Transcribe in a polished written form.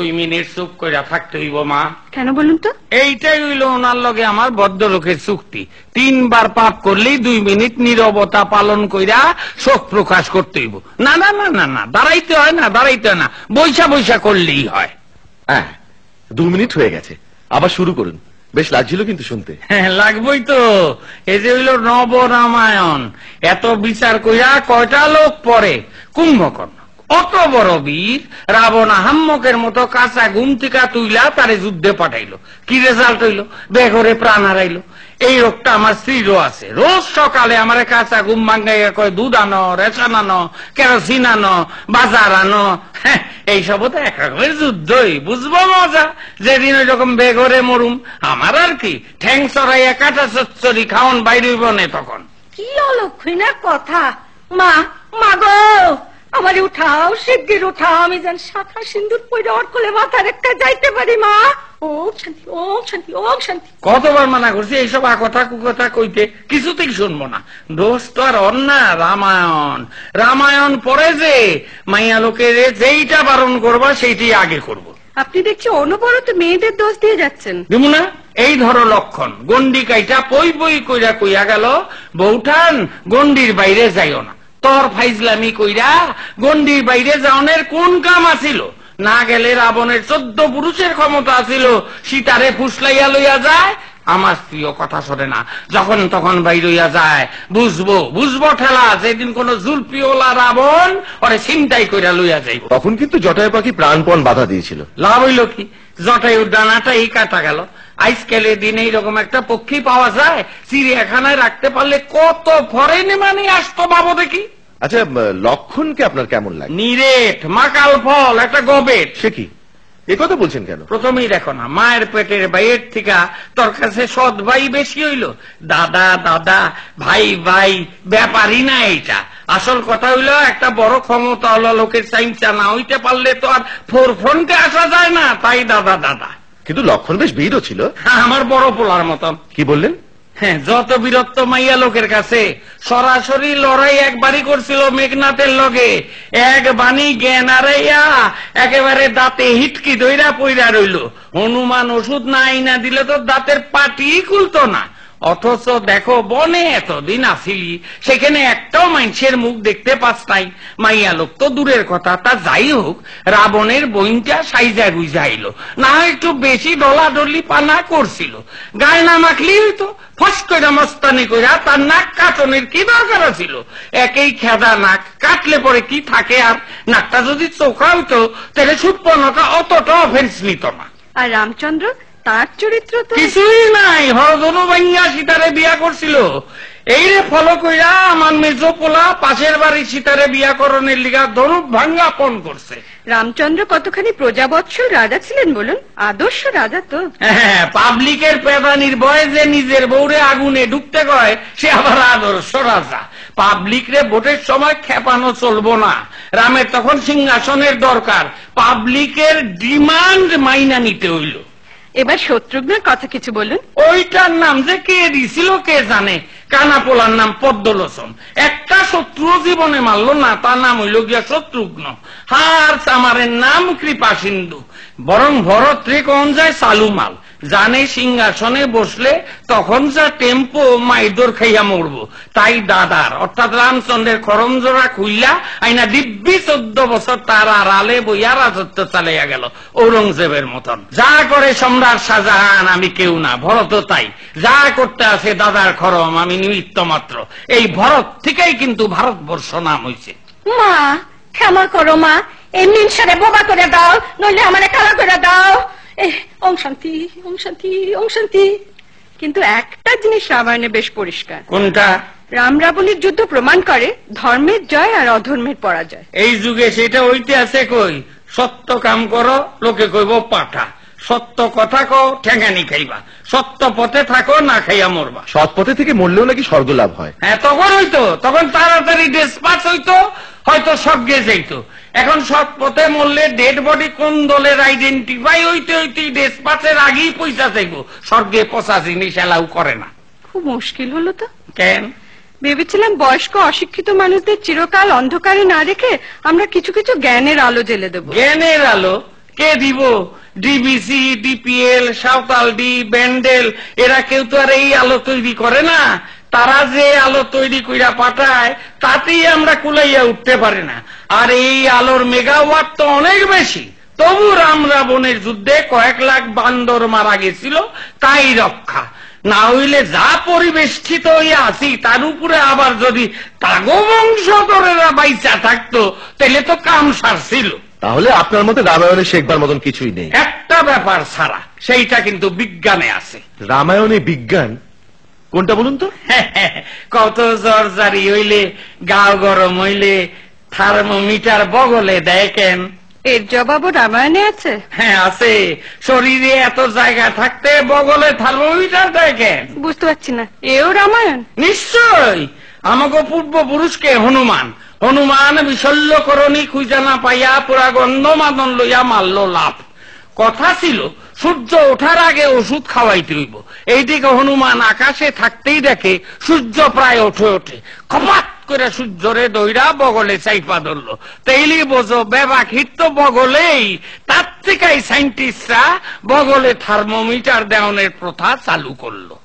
2 minute চুপ কইরা থাকতে হইব মা। কেন বলুন তো? এইটাই হইল ওনার লগে আমার ভদ্রলোকের চুক্তি। 3 বার পাপ করলেই 2 মিনিট নীরবতা পালন কইরা শোক প্রকাশ করতে হইব। না না না না না, দাঁড়াইতে হয় না, দাঁড়াইতে হয় না, বৈশা বৈশা করলেই হয়। হ্যাঁ, 2 মিনিট হয়ে গেছে, আবার শুরু করুন। বেশ লাগছিল কিন্তু শুনতে। হ্যাঁ, লাগবই তো। এই যে হইল নবরামায়ণ, এত বিচার কইরা কয়টা লোক পড়ে? কুম্ভকর্ণ অত বড় বীর, রাবণ হাম্মকের মতো কাঁচা ঘুম থেকে তুইলা তারে যুদ্ধে পাঠাইলো। কি রেজাল্ট হইল? বেঘরে প্রাণ হারাইলো। এই রোগটা আমার স্ত্রীরও আছে। রোজ সকালে আমার কাঁচা ঘুম ভাঙ্গাইয়া কয় দুধ আনো, রেশন আনো, কেরোসিন আনো, বাজার আনো। এইসব তো এক রকমের যুদ্ধই, বুঝবো মজা। যেদিন ওই রকম বেঘরে মরুম, আমার আর কি, ঠ্যাং চড়াইয়া কাটা চচ্চড়ি খাওন বাইরে হইব না তখন। কি অলক্ষণের কথা! মা, মা গো, আমারে উঠাও, শিগগির উঠাও, আমি যেন শাখা সিন্দুর পরে অর্কলে মাথা রেখে যাইতে পারি। মা, ওম শান্তি, ওম শান্তি, ওম শান্তি। কতবার মানা করছি এইসব আকথা কুকথা কইতে, কিছুতেই শুনবো না। দোষ তো আর অন্যা রামায়ণ। রামায়ণ পড়ে যে মাইয়া লোকের যেইটা বারণ করবা সেইটাই আগে করব। আপনি দেখছি অনবরত মেয়েদের দোষ দিয়ে যাচ্ছেন। দেবো না? এই ধরো লক্ষণ। গন্ডি কাইটা পই পই কইরা কইয়া গেল, বউঠান গন্ডির বাইরে যাইও না। তোর ফাইজলামি কইরা গন্ডির বাইরে যাওনের কোন কাম আছিল? না গেলে রাবণের 14 পুরুষের ক্ষমতা আছিল, সীতারে ফুসলাইয়া লইয়া যায়। আমার স্ত্রীও কথা শোনে না, যখন তখন বাইর হইয়া যায়। বুঝবো বুঝবো ঠেলা, যেদিন কোন জুলপিওলা রাবণ ওরে ছিনতাই কইরা লইয়া যাইব। তখন কিন্তু জটায়ু পাখি প্রাণপণ বাধা দিয়েছিল। লাভ হইল কি? জটায়ুর ডানাটাই কাটা গেল। আজকালের দিনে এইরকম একটা পক্ষী পাওয়া যায়, চিড়িয়াখানায় রাখতে পারলে কত ফরেনে মানে আসতো ভাবো দেখি। আচ্ছা, লক্ষণকে আপনার কেমন লাগে? নিরেট, মাকাল ফল, একটা গবেট। সে কি, এ কথা বলছেন কেন? প্রথমেই দেখো না, মায়ের পেটের ভাইয়ের থেকে তোর কাছে সৎ ভাই বেশি হইল। দাদা দাদা, ভাই ভাই, ব্যাপারই না এইটা। আসল কথা হইল, একটা বড় ক্ষমতা লোকের চাইচা না হইতে পারলে তো আর ফোরফ্রন্টে আসা যায় না, তাই দাদা দাদা। কিন্তু লক্ষণ বেশ বীরও ছিল। আমার বড় পোলার মতন। কি বললেন? হ্যাঁ, যত বীরত্ব মাইয়া লোকের কাছে। সরাসরি লড়াই একবারই করছিল মেঘনাথের লগে। এক বাণী জ্ঞান হারাইয়া একেবারে দাঁতে হিটকি ধইরা পইরা রইল। হনুমান ওষুধ না আইনা দিলে তো দাঁতের পাটি খুলতো না। অথচ দেখো, বনে এতদিন আসিলি, সেখানে একটাও মানুষের মুখ দেখতে পাস নাই। মাইয়া লোক তো দূরের কথা, তা যাই হোক, রাবণের বইনটা সাইজা গুইজা আইলো না, একটু বেশি ডলাডলি পানা করছিল। গায়ে না মাখলি হইতো, ফস কইরা মস্তানি কইরা তার নাক কাটনের কি দরকার ছিল? একই খেদা নাক, কাটলে পরে কি থাকে? আর নাকটা যদি চোখা হইতো, তাহলে সুপ্পনটা অতটা অফেন্স নিত না। আর রামচন্দ্র, তার চরিত্র তো কিছুই নাই। হরধনু ভাঙ্গা সীতারে বিয়া করছিল। এই রে ফলো কইরা আমার মেজো পোলা পাশের বাড়ি সীতারে বিয়া করণের লিগা ধনুক ভাঙ্গা পণ করছে। রামচন্দ্র কতখানি প্রজাবৎসল রাজা ছিলেন বলুন, আদর্শ রাজা তো। হ্যাঁ, পাবলিকের পেদানির ভয়ে যে নিজের বউরে আগুনে ঢুকতে কয়, সে আবার আদর্শ রাজা। পাবলিক রে ভোটের সময় খেপানো চলবো না। রামের তখন সিংহাসনের দরকার, পাবলিকের ডিমান্ড মাইনা নিতে হইল। এবার শত্রুঘ্নের কথা কিছু বলুন। ওইটার নাম যে কে দিছিল কে জানে। কানা পোলার নাম পদ্মলোচন। একটা শত্রু জীবনে মারল না, তার নাম হইল গিয়া শত্রুঘ্ন। হার চামারের নাম কৃপা সিন্ধু। বরং ভরত রে কোন যায় সালুমাল। জানে সিংহাসনে বসলে তখন যা টেম্পো মাইদর খাইয়া মরবো। তাই দাদার অর্থাৎ রামচন্দ্রের খরমজোড়া খুইলা আইনা দিব্যি 14 বছর তার আড়ালে বইয়া রাজত্ব চালাইয়া গেল ঔরঙ্গজেবের মতন। যা করে সম্রাট শাহজাহান, আমি কেউ না। ভরত তাই, যা করতে আছে দাদার খরম, আমি নিমিত্ত মাত্র। এই ভরত থেকেই কিন্তু ভারতবর্ষ নাম হয়েছে। মা, ক্ষমা করো মা, এই মিনসারে বোবা করে দাও, নইলে আমারে কালা করে দাও। ওম শান্তি, ওম শান্তি, ওম শান্তি। কিন্তু একটা জিনিস রামায়ণে বেশ পরিষ্কার। কোনটা? রাম রাবণের যুদ্ধ প্রমাণ করে ধর্মের জয় আর অধর্মের পরাজয়। এই যুগে সেটা হইতে আছে কই? সত্য কাম করো, লোকে কইব পাঠা। সত্য কথা কও, ঠেঙ্গানি খাইবা। সত্য পথে থাকো, না খাইয়া মরবা। সৎ পথে থেকে মরলেও নাকি স্বর্গ লাভ হয়। হ্যাঁ, তখন হইতো, তখন তাড়াতাড়ি ডেসপাচ হইতো, হয়তো স্বর্গে যাইতো। এখন সৎ পথে মরলে ডেড বডি কোন দলের আইডেন্টিফাই হইতে হইতে ডেসপাচের আগেই পয়সা চাইবো। স্বর্গে পচা জিনিস এলাও করে না। খুব মুশকিল হলো তো। কেন? ভেবেছিলাম বয়স্ক অশিক্ষিত মানুষদের চিরকাল অন্ধকারে না রেখে আমরা কিছু কিছু জ্ঞানের আলো জ্বেলে দেব। জ্ঞানের আলো? কে দিব? ডিবিসি, ডিপিএল, সাঁওতালডি, ব্যান্ডেল, এরা কেউ তো আর এই আলো তৈরি করে না। তারা যে আলো তৈরি কইরা পাঠায় তাতেই আমরা কুলাইয়া উঠতে পারি না। আর এই আলোর মেগাওয়াট তো অনেক বেশি। তবু রাম রাবণের যুদ্ধে কয়েক লাখ বান্দর মারা গেছিল, তাই রক্ষা। না হইলে যা পরিবেষ্টিত হইয়া আছি তার উপরে আবার যদি তাগো বংশধরেরা বাইচা থাকতো তাহলে তো কাম সারছিল। তাহলে আপনার মতে রামায়ণে শেখবার মতন কিছুই নেই? একটা ব্যাপার ছাড়া, সেইটা কিন্তু বিজ্ঞানে আছে। রামায়ণে বিজ্ঞান কোনটা বলুন তো? কত জ্বর জারি হইলে, গাও গরম হইলে থার্মোমিটার বগলে দেয় কেন? এর জবাবও রামায়ণে আছে? হ্যাঁ আছে। শরীরে এত জায়গা থাকতে বগলে থার্মোমিটার দেয় কেন? বুঝতে পারছি না, এও রামায়ণ? নিশ্চয়। আমাকে পূর্বপুরুষকে হনুমান বিশল্যকরণী খুঁজা না পাইয়া পুরা গন্ধমাদন লইয়া মারল লাভ। কথা ছিল সূর্য ওঠার আগে ওষুধ খাওয়াইতে হইব। এইদিকে হনুমান আকাশে থাকতেই দেখে সূর্য প্রায় ওঠে। খপাত করে সূর্যরে দইরা বগলে চাইপা ধরল। তেইলি বোঝো বেবাকির তো বগলেই। তার থেকেই সাইন্টিস্টরা বগলে থার্মোমিটার দেওয়ানের প্রথা চালু করলো।